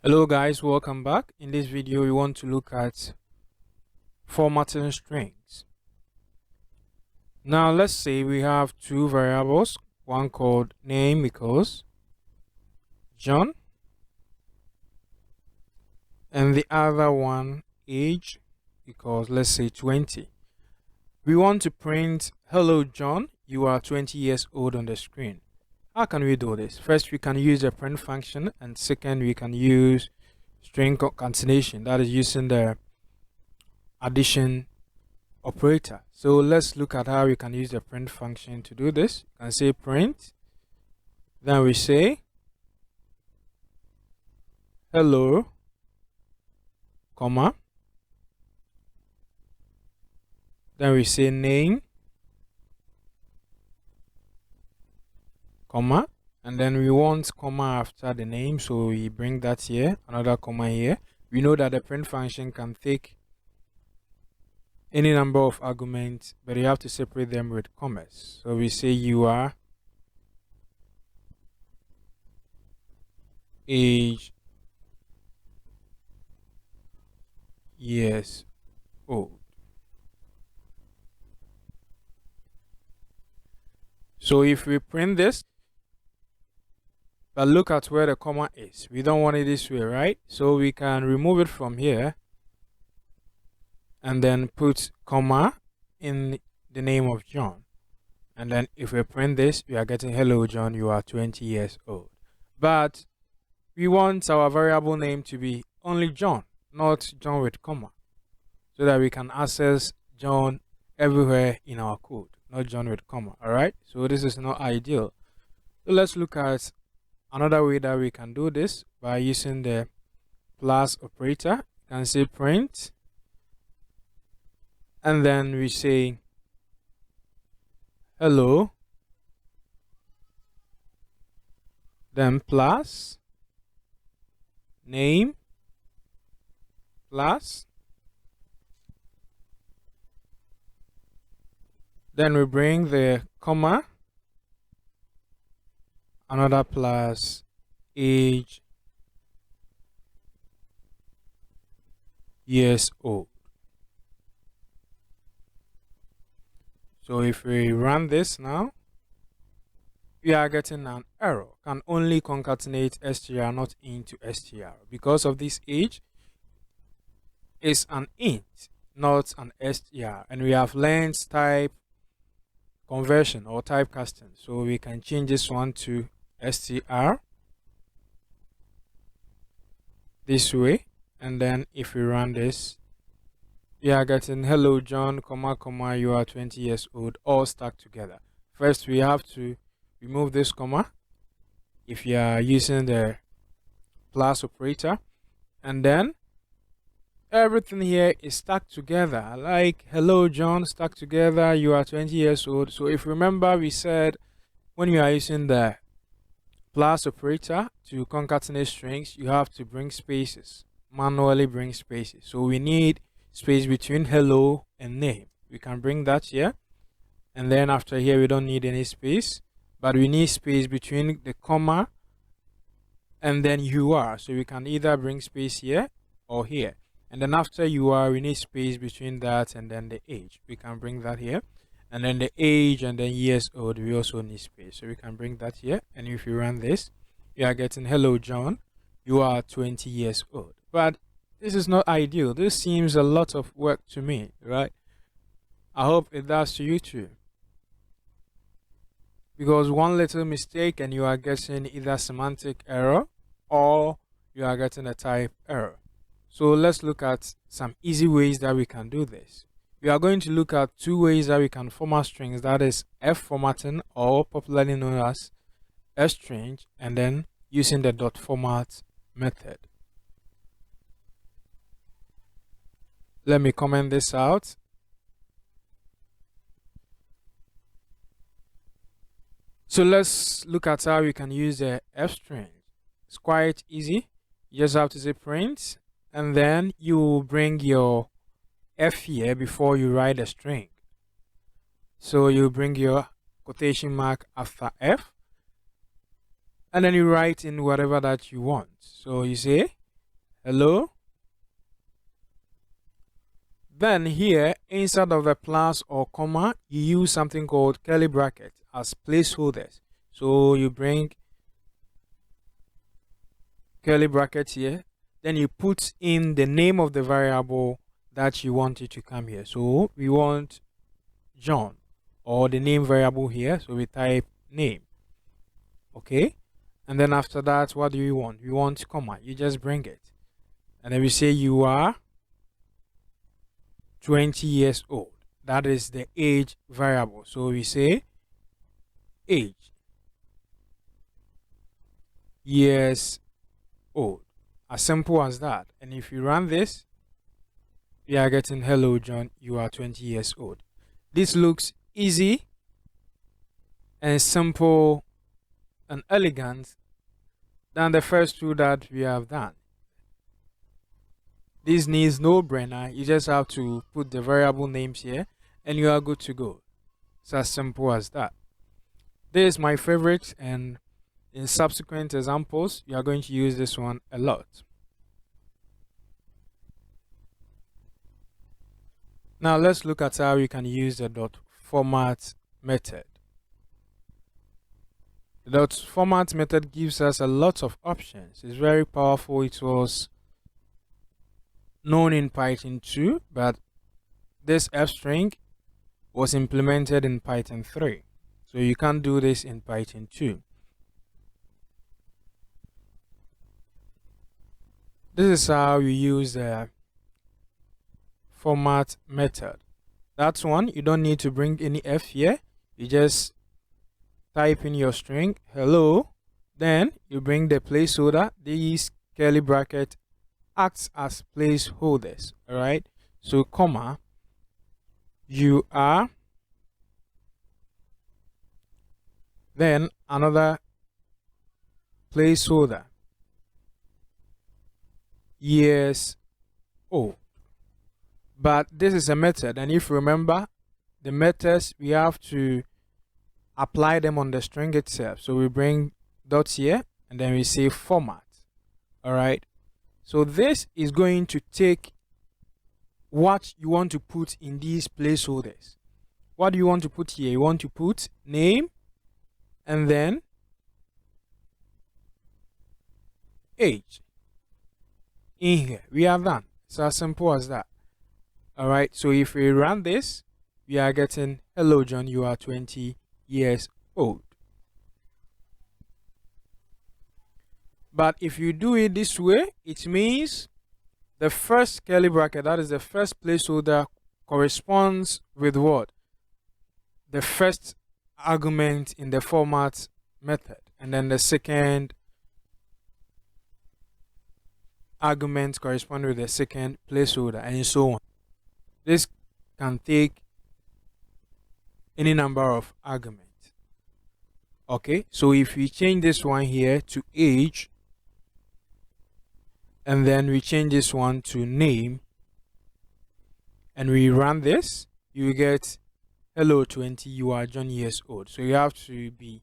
Hello guys, welcome back. In this video we want to look at formatting strings. Now let's say we have two variables, one called name equals John and the other one age equals, let's say, 20. We want to print hello John, you are 20 years old on the screen. How can we do this? First, we can use the print function, and second, we can use string concatenation, that is using the addition operator. So let's look at how we can use the print function to do this. You can say print, then we say hello, comma, then we say name, comma, and then we want comma after the name, so we bring that here, another comma here. We know that the print function can take any number of arguments, but you have to separate them with commas. So we say you are age years old. So if we print this, but look at where the comma is. We don't want it this way, right? So we can remove it from here and then put comma in the name of John. And then if we print this, we are getting hello John, you are 20 years old. But we want our variable name to be only John, not John with comma, so that we can access John everywhere in our code, not John with comma. All right, so this is not ideal. So let's look at another way that we can do this by using the plus operator. You can say print, and then we say hello, then plus name, plus, then we bring the comma, another plus, age years old. So if we run this now, we are getting an error. Can only concatenate str, not int to str. Because of this age is an int, not an str. And we have learned type conversion or typecasting. So we can change this one to str this way. And then if we run this, we are getting hello John, comma, comma, you are 20 years old, all stuck together. First, we have to remove this comma if you are using the plus operator, and then everything here is stuck together, like hello John stuck together, you are 20 years old. So if you remember, we said when you are using the plus operator to concatenate strings, you have to bring spaces, manually bring spaces. So we need space between hello and name. We can bring that here, and then after here we don't need any space, but we need space between the comma and then you are. So we can either bring space here or here, and then after you are, we need space between that and then the age. We can bring that here, and then the age and then years old, we also need space, so we can bring that here. And if you run this, you are getting hello John, you are 20 years old. But this is not ideal. This seems a lot of work to me, right? I hope it does to you too, because one little mistake and you are getting either semantic error or you are getting a type error. So let's look at some easy ways that we can do this. We are going to look at two ways that we can format strings, that is F formatting, or popularly known as string, and then using the dot format method. Let me comment this out. So let's look at how we can use the F string. It's quite easy. You just have to say print, and then you bring your F here before you write the string. So you bring your quotation mark after F, and then you write in whatever that you want. So you say Hello. Then here, instead of a plus or comma, you use something called curly bracket as placeholders. So you bring curly bracket here, then you put in the name of the variable that you want it to come here. So we want John, or the name variable here. So we type name. Okay. And then after that, what do you want? You want comma. You just bring it. And then we say you are 20 years old. That is the age variable. So we say age, years old. As simple as that. And if you run this, we are getting hello John, you are 20 years old. This looks easy and simple and elegant than the first two that we have done. This needs no brainer. You just have to put the variable names here and you are good to go. It's as simple as that. This is my favorite, and in subsequent examples, you are going to use this one a lot. Now let's look at how you can use the dot format method. The dot format method gives us a lot of options. It's very powerful. It was known in Python 2, but this F string was implemented in Python 3. So you can't do this in Python 2. This is how you use the format method. That's one. You don't need to bring any F here. You just type in your string hello, then you bring the placeholder. These curly bracket acts as placeholders. All right. So comma, you are, then another placeholder, years old. But this is a method, and if you remember the methods, we have to apply them on the string itself. So we bring dots here and then we say format. All right. So this is going to take what you want to put in these placeholders. What do you want to put here? You want to put name and then age in here. We are done. It's as simple as that. All right. So if we run this, we are getting hello John, you are 20 years old. But if you do it this way, it means the first curly bracket, that is the first placeholder, corresponds with what? The first argument in the format method, and then the second argument corresponds with the second placeholder, and so on. This can take any number of arguments. Okay, so if we change this one here to age, and then we change this one to name, and we run this, you get hello 20, you are John years old. So you have to be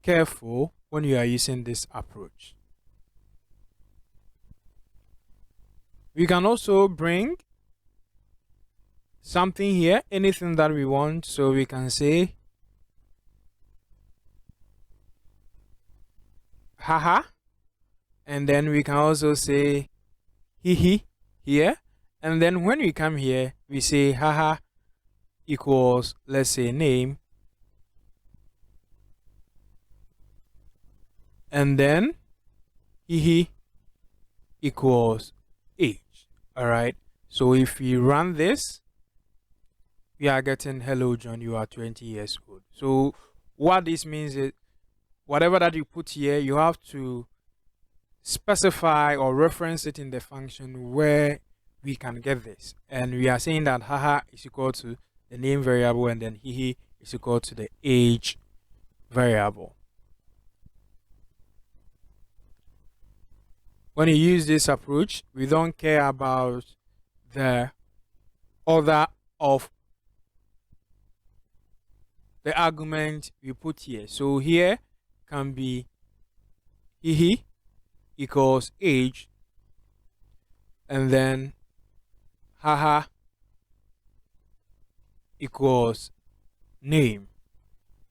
careful when you are using this approach. We can also bring something here, anything that we want. So we can say haha, and then we can also say hee here, and then when we come here we say haha equals, let's say, name, and then hee equals age. All right, so if we run this, we are getting hello John, you are 20 years old. So what this means is whatever that you put here, you have to specify or reference it in the function where we can get this. And we are saying that haha is equal to the name variable, and then hee is equal to the age variable. When you use this approach, we don't care about the order of the argument we put here. So here can be hee equals age, and then haha equals name.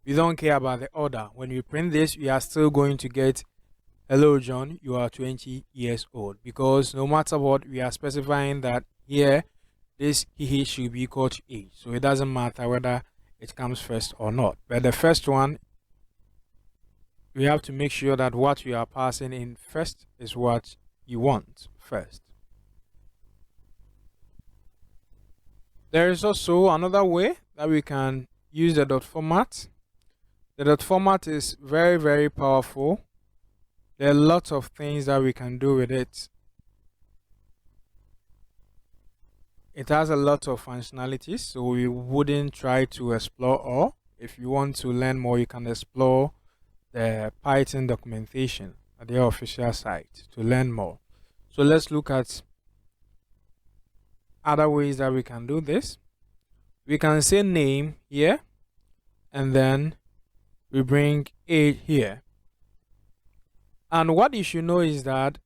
We don't care about the order. When we print this, we are still going to get hello John, you are 20 years old, because no matter what, we are specifying that here this he should be equal to age. So it doesn't matter whether it comes first or not. But the first one, we have to make sure that what we are passing in first is what you want first. There is also another way that we can use the dot format. The dot format is very, very powerful. There are lots of things that we can do with it. It has a lot of functionalities, so we wouldn't try to explore all. If you want to learn more, you can explore the Python documentation at their official site to learn more. So let's look at other ways that we can do this. We can say name here, and then we bring age here. And what you should know is that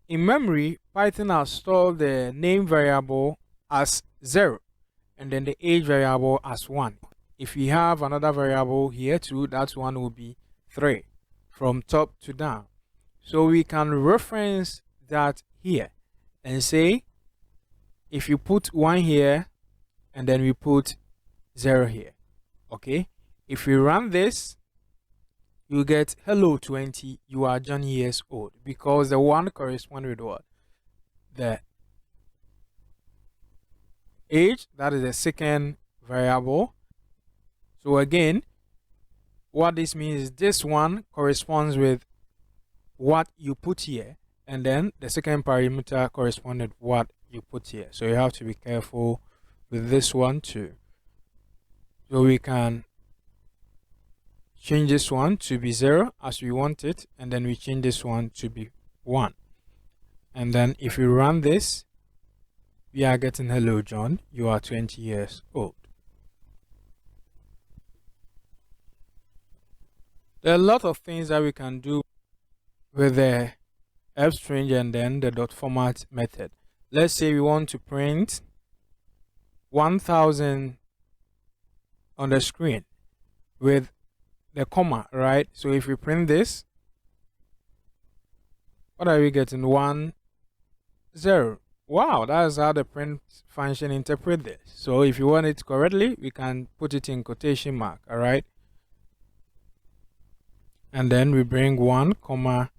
in memory, Python has stored the name variable as 0 and then the age variable as 1. If we have another variable here too, that one will be 3 from top to down. So we can reference that here and say, if you put 1 here and then we put 0 here, okay? If we run this, you get hello 20, you are John years old, because the 1 corresponds with what? The age, that is the second variable. So again, what this means is this one corresponds with what you put here, and then the second parameter corresponds with what you put here. So you have to be careful with this one too. So we can change this one to be 0 as we want it, and then we change this one to be 1. And then if we run this, we are getting hello John, you are 20 years old. There are a lot of things that we can do with the f string and then the dot format method. Let's say we want to print 1000 on the screen with the comma, right? So if we print this, what are we getting? 1 0. Wow, that's how the print function interpret this. So if you want it correctly, we can put it in quotation mark, all right? And then we bring 1 comma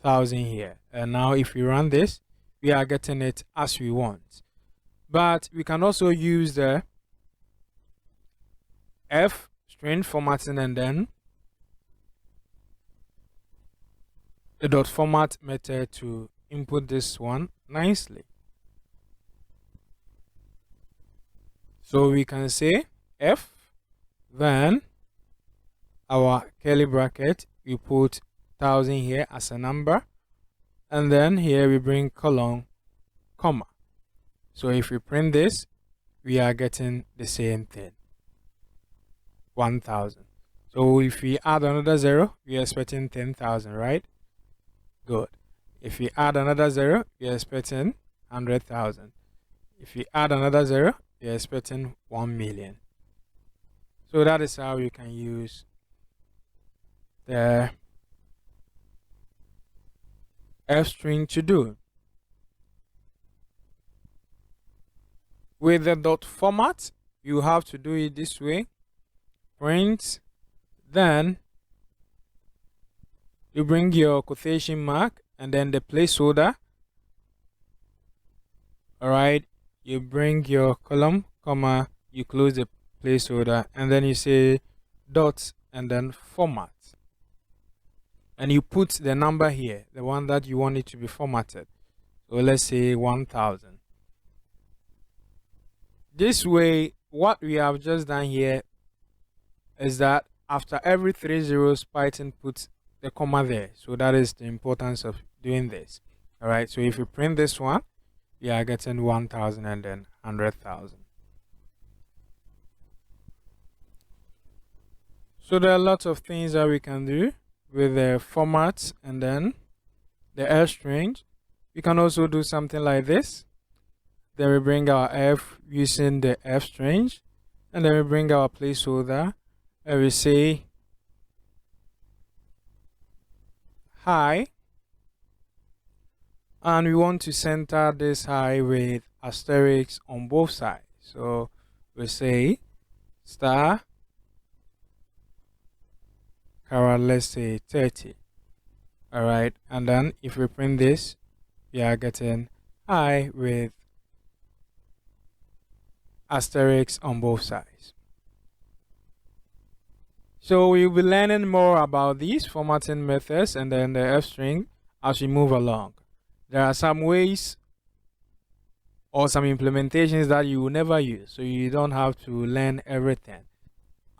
1000 here. And now if we run this, we are getting it as we want. But we can also use the f string formatting and then the dot format method to input this one nicely. So we can say f, then our curly bracket, we put 1000 here as a number, and then here we bring colon, comma. So if we print this, we are getting the same thing, 1000. So if we add another 0, we are expecting 10,000, right? Good. If we add another 0, we are expecting 100,000. If we add another 0, we are expecting 1 million. So that is how you can use the f string to do. With the dot format, you have to do it this way. Print, then you bring your quotation mark and then the placeholder. All right, you bring your column, comma, you close the placeholder, and then you say dot and then format. And you put the number here, the one that you want it to be formatted. So let's say 1000. This way, what we have just done here is that after every 3 zeros, Python puts the comma there. So that is the importance of doing this. All right, so if you print this one, we are getting 1000 and then 100,000. So there are lots of things that we can do with the format and then the f string. We can also do something like this. Then we bring our f using the f string, and then we bring our placeholder and we say hi, and we want to center this hi with asterisks on both sides. So we say star carat, let's say 30. All right, and then if we print this, we are getting hi with asterisks on both sides. So we'll be learning more about these formatting methods and then the f string as we move along. There are some ways or some implementations that you will never use, so you don't have to learn everything.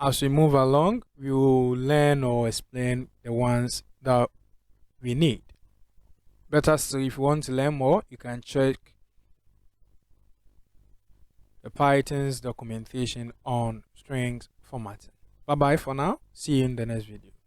As we move along, we will learn or explain the ones that we need. Better still, if you want to learn more, you can check the Python's documentation on strings formatting. Bye bye for now. See you in the next video.